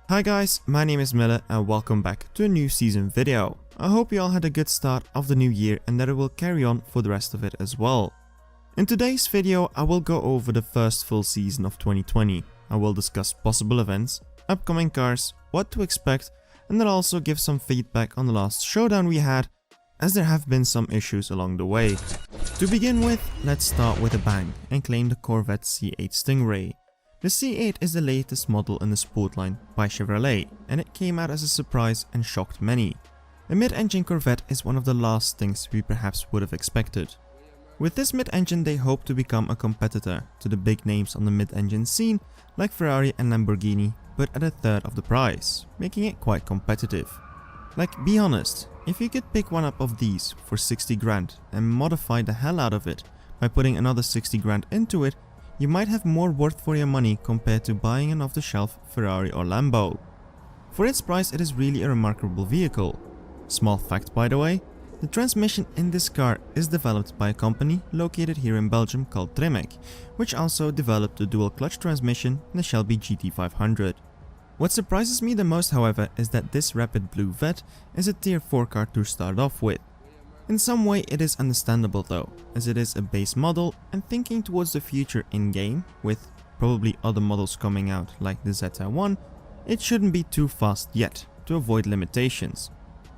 Hi guys, my name is Miller and welcome back to a new season video. I hope you all had a good start of the new year and that it will carry on for the rest of it as well. In today's video, I will go over the first full season of 2020. I will discuss possible events, upcoming cars, what to expect, and then also give some feedback on the last showdown we had, as there have been some issues along the way. To begin with, let's start with a bang and claim the Corvette C8 Stingray. The C8 is the latest model in the sport line by Chevrolet, and it came out as a surprise and shocked many. A mid-engine Corvette is one of the last things we perhaps would have expected. With this mid-engine they hope to become a competitor to the big names on the mid-engine scene like Ferrari and Lamborghini, but at a third of the price, making it quite competitive. Like, be honest, if you could pick one up of these for 60 grand and modify the hell out of it by putting another 60 grand into it, you might have more worth for your money compared to buying an off-the-shelf Ferrari or Lambo. For its price, it is really a remarkable vehicle. Small fact by the way, the transmission in this car is developed by a company located here in Belgium called Tremec, which also developed the dual clutch transmission in the Shelby GT500. What surprises me the most, however, is that this rapid blue Vet is a tier 4 car to start off with. In some way it is understandable though, as it is a base model, and thinking towards the future in-game, with probably other models coming out like the ZR1, it shouldn't be too fast yet, to avoid limitations.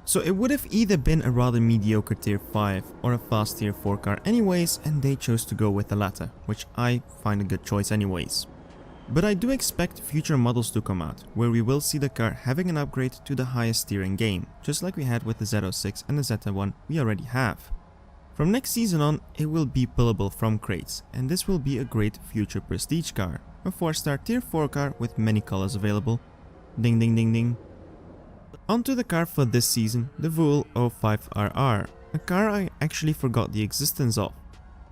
So it would have either been a rather mediocre tier 5 or a fast tier 4 car anyways, and they chose to go with the latter, which I find a good choice anyways. But I do expect future models to come out, where we will see the car having an upgrade to the highest tier in game, just like we had with the Z06 and the ZR1 we already have. From next season on, it will be pullable from crates, and this will be a great future prestige car, a 4-star tier 4 car with many colors available. Ding ding ding ding. Onto the car for this season, the Vool 05RR, a car I actually forgot the existence of.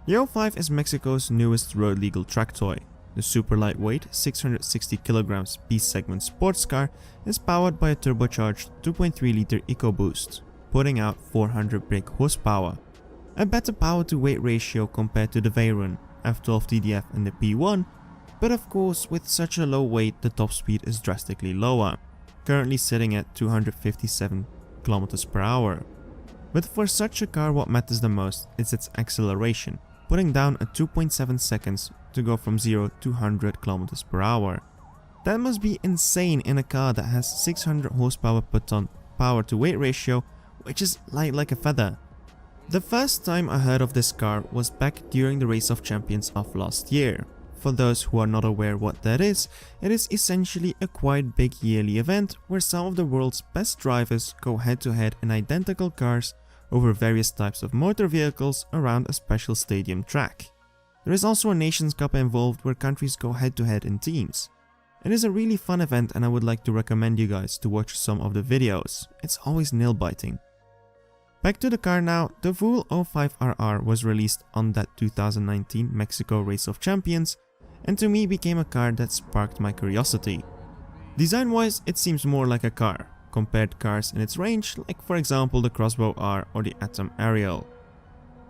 The 05 is Mexico's newest road legal track toy. The super lightweight 660 kg B-segment sports car is powered by a turbocharged 2.3 liter EcoBoost, putting out 400 brake horsepower. A better power to weight ratio compared to the Veyron, F12 DDF and the P1, but of course with such a low weight the top speed is drastically lower, currently sitting at 257 km per hour. But for such a car what matters the most is its acceleration, putting down at 2.7 seconds to go from 0 to 100 km per hour. That must be insane in a car that has 600 horsepower per ton power to weight ratio, which is light like a feather. The first time I heard of this car was back during the Race of Champions of last year. For those who are not aware what that is, it is essentially a quite big yearly event where some of the world's best drivers go head to head in identical cars over various types of motor vehicles around a special stadium track. There is also a Nations Cup involved where countries go head to head in teams. It is a really fun event and I would like to recommend you guys to watch some of the videos, it's always nail biting. Back to the car now, the Vool 05RR was released on that 2019 Mexico Race of Champions and to me became a car that sparked my curiosity. Design wise it seems more like a car, compared cars in its range like for example the Crossbow R or the Atom Ariel.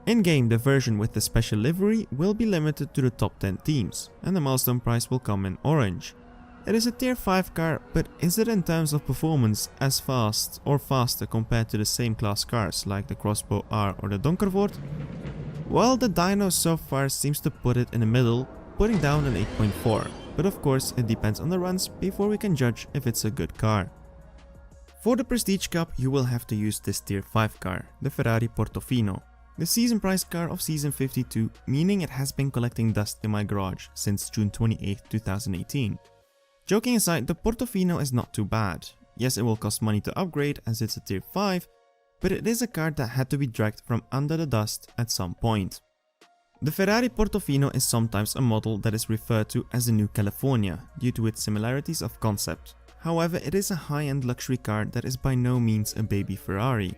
In-game, the version with the special livery will be limited to the top 10 teams, and the milestone price will come in orange. It is a tier 5 car, but is it in terms of performance as fast or faster compared to the same class cars like the Crossbow R or the Donkervoort? Well, the dyno so far seems to put it in the middle, putting down an 8.4, but of course it depends on the runs before we can judge if it's a good car. For the Prestige Cup you will have to use this tier 5 car, the Ferrari Portofino. The season price car of season 52, meaning it has been collecting dust in my garage since June 28, 2018. Joking aside, the Portofino is not too bad. Yes, it will cost money to upgrade as it's a tier 5, but it is a car that had to be dragged from under the dust at some point. The Ferrari Portofino is sometimes a model that is referred to as the new California due to its similarities of concept. However, it is a high-end luxury car that is by no means a baby Ferrari.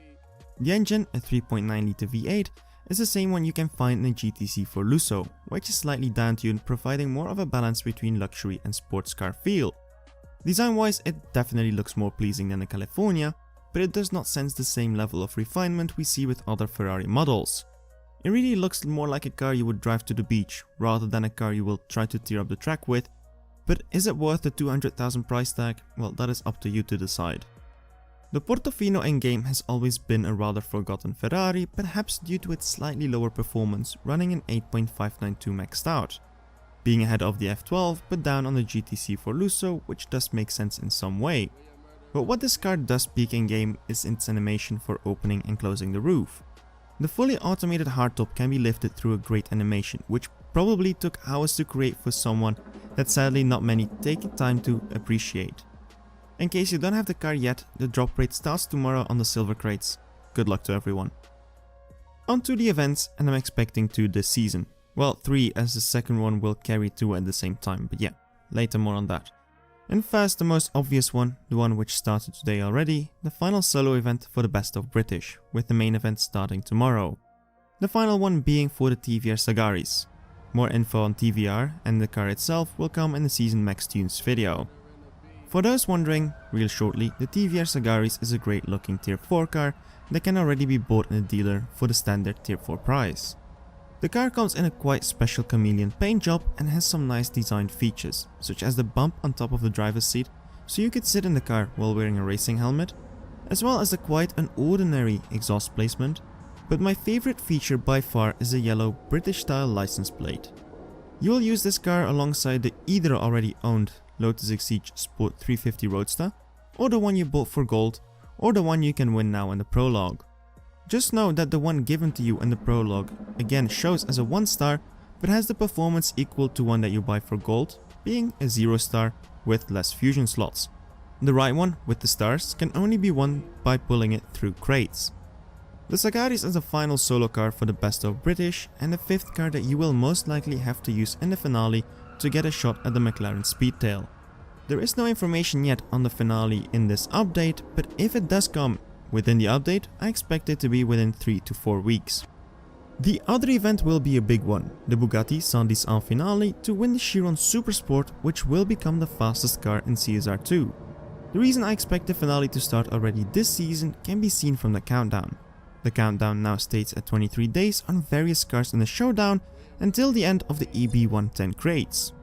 The engine, a 3.9 liter V8, is the same one you can find in a GT4 Lusso, which is slightly down-tuned, providing more of a balance between luxury and sports car feel. Design-wise, it definitely looks more pleasing than the California, but it does not sense the same level of refinement we see with other Ferrari models. It really looks more like a car you would drive to the beach, rather than a car you will try to tear up the track with, but is it worth the 200,000 price tag? Well, that is up to you to decide. The Portofino in-game has always been a rather forgotten Ferrari, perhaps due to its slightly lower performance, running in 8.592 maxed out, being ahead of the F12 but down on the GTC for Lusso, which does make sense in some way. But what this car does peak in-game is its animation for opening and closing the roof. The fully automated hardtop can be lifted through a great animation, which probably took hours to create for someone that sadly not many take the time to appreciate. In case you don't have the car yet, the drop rate starts tomorrow on the silver crates. Good luck to everyone. On to the events, and I'm expecting 2 this season. Well, 3 as the second one will carry 2 at the same time, but yeah, later more on that. And first, the most obvious one, the one which started today already, the final solo event for the Best of British, with the main event starting tomorrow. The final one being for the TVR Sagaris. More info on TVR and the car itself will come in the Season Max Tunes video. For those wondering, real shortly, the TVR Sagaris is a great looking Tier 4 car that can already be bought in a dealer for the standard Tier 4 price. The car comes in a quite special chameleon paint job and has some nice design features, such as the bump on top of the driver's seat so you could sit in the car while wearing a racing helmet, as well as the quite unordinary exhaust placement, but my favorite feature by far is the yellow British style license plate. You will use this car alongside the either already owned Lotus Exige Sport 350 Roadster, or the one you bought for gold, or the one you can win now in the prologue. Just know that the one given to you in the prologue again shows as a 1 star, but has the performance equal to one that you buy for gold, being a 0 star with less fusion slots. The right one with the stars can only be won by pulling it through crates. The Sagaris is the final solo car for the Best of British and the 5th car that you will most likely have to use in the finale to get a shot at the McLaren Speedtail. There is no information yet on the finale in this update, but if it does come within the update, I expect it to be within 3 to 4 weeks. The other event will be a big one, the Bugatti Saint-Denis finale to win the Chiron Supersport, which will become the fastest car in CSR 2. The reason I expect the finale to start already this season can be seen from the countdown. The countdown now states at 23 days on various cars in the Showdown until the end of the EB110 crates.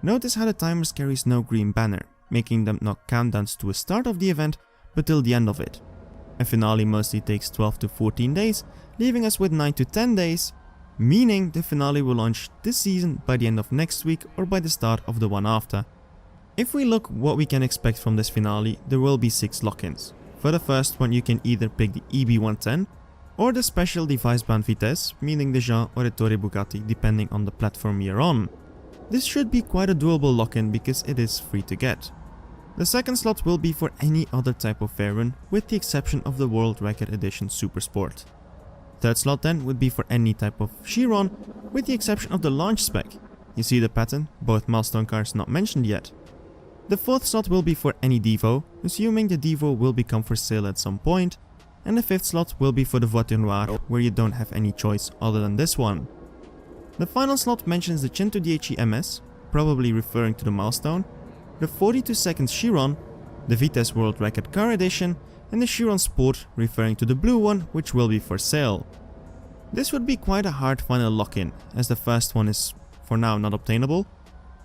Notice how the timers carries no green banner, making them not countdowns to a start of the event, but till the end of it. A finale mostly takes 12 to 14 days, leaving us with 9 to 10 days, meaning the finale will launch this season by the end of next week or by the start of the one after. If we look what we can expect from this finale, there will be 6 lock-ins. For the first one you can either pick the EB110 or the special device-bound Vitesse, meaning the Jean or the Torre Bugatti depending on the platform you're on. This should be quite a doable lock-in because it is free to get. The second slot will be for any other type of Veyron, with the exception of the World Record Edition Supersport. Third slot then would be for any type of Chiron, with the exception of the launch spec. You see the pattern, both milestone cars not mentioned yet. The fourth slot will be for any Devo, assuming the Devo will become for sale at some point, and the fifth slot will be for the Voiture Noire, where you don't have any choice other than this one. The final slot mentions the 110 MS, probably referring to the milestone, the 42-second Chiron, the Vitesse World Record Car Edition, and the Chiron Sport, referring to the blue one, which will be for sale. This would be quite a hard final lock-in, as the first one is for now not obtainable,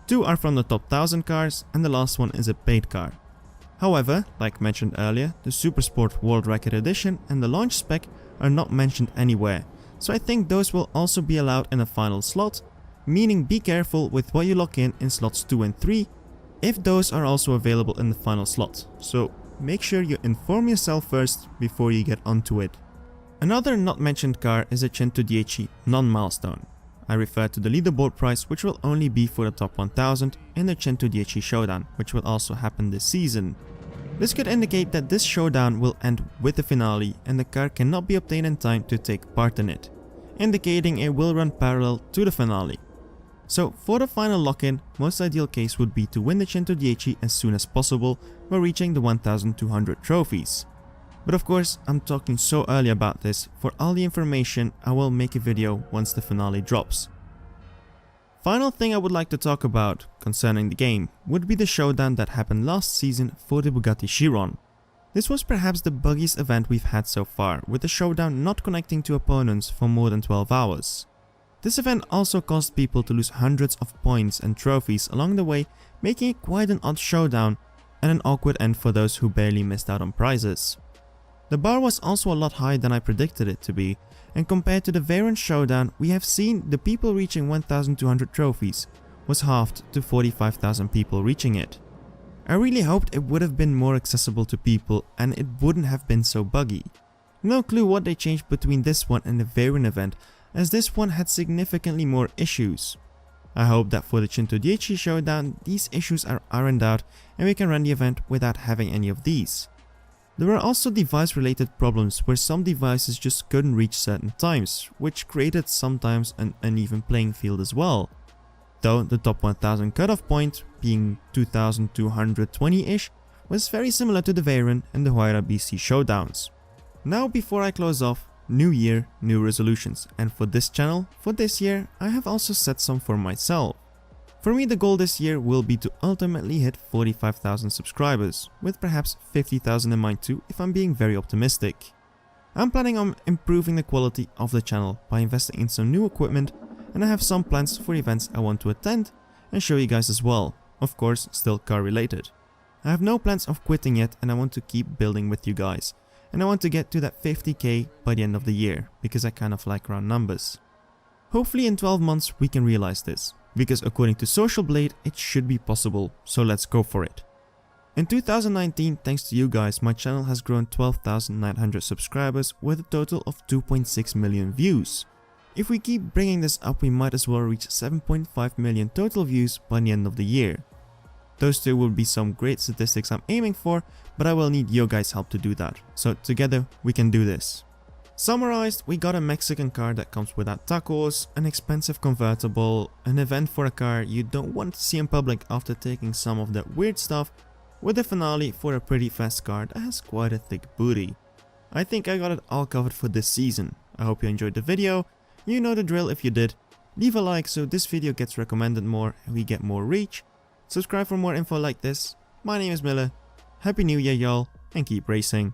2 are from the top 1000 cars, and the last one is a paid car. However, like mentioned earlier, the Supersport World Record Edition and the launch spec are not mentioned anywhere, so I think those will also be allowed in a final slot, meaning be careful with what you lock in slots 2 and 3, if those are also available in the final slot, so make sure you inform yourself first before you get onto it. Another not mentioned car is a 110 non-milestone. I refer to the leaderboard price, which will only be for the top 1000 in the 110 Showdown, which will also happen this season. This could indicate that this showdown will end with the finale and the car cannot be obtained in time to take part in it, indicating it will run parallel to the finale. So for the final lock-in, most ideal case would be to win the 110 as soon as possible by reaching the 1200 trophies. But of course, I'm talking so early about this, for all the information I will make a video once the finale drops. Final thing I would like to talk about concerning the game would be the showdown that happened last season for the Bugatti Chiron. This was perhaps the buggiest event we've had so far, with the showdown not connecting to opponents for more than 12 hours. This event also caused people to lose hundreds of points and trophies along the way, making it quite an odd showdown and an awkward end for those who barely missed out on prizes. The bar was also a lot higher than I predicted it to be, and compared to the Veyron Showdown, we have seen the people reaching 1,200 trophies was halved to 45,000 people reaching it. I really hoped it would have been more accessible to people and it wouldn't have been so buggy. No clue what they changed between this one and the Veyron event, as this one had significantly more issues. I hope that for the Chinto DHC Showdown, these issues are ironed out and we can run the event without having any of these. There were also device related problems where some devices just couldn't reach certain times, which created sometimes an uneven playing field as well. Though the top 1000 cutoff point, being 2220-ish, was very similar to the Veyron and the Huayra BC Showdowns. Now before I close off, new year, new resolutions, and for this channel, for this year, I have also set some for myself. For me, the goal this year will be to ultimately hit 45,000 subscribers, with perhaps 50,000 in mind too if I'm being very optimistic. I'm planning on improving the quality of the channel by investing in some new equipment, and I have some plans for events I want to attend and show you guys as well, of course still car related. I have no plans of quitting yet and I want to keep building with you guys, and I want to get to that 50k by the end of the year, because I kind of like round numbers. Hopefully in 12 months we can realize this, because according to Social Blade it should be possible, so let's go for it. In 2019, thanks to you guys, my channel has grown 12,900 subscribers with a total of 2.6 million views. If we keep bringing this up, we might as well reach 7.5 million total views by the end of the year. Those two will be some great statistics I'm aiming for, but I will need your guys' help to do that, so together we can do this. Summarized, we got a Mexican car that comes without tacos, an expensive convertible, an event for a car you don't want to see in public after taking some of that weird stuff, with a finale for a pretty fast car that has quite a thick booty. I think I got it all covered for this season. I hope you enjoyed the video. You know the drill if you did. Leave a like so this video gets recommended more and we get more reach. Subscribe for more info like this. My name is Mille. Happy New Year y'all, and keep racing.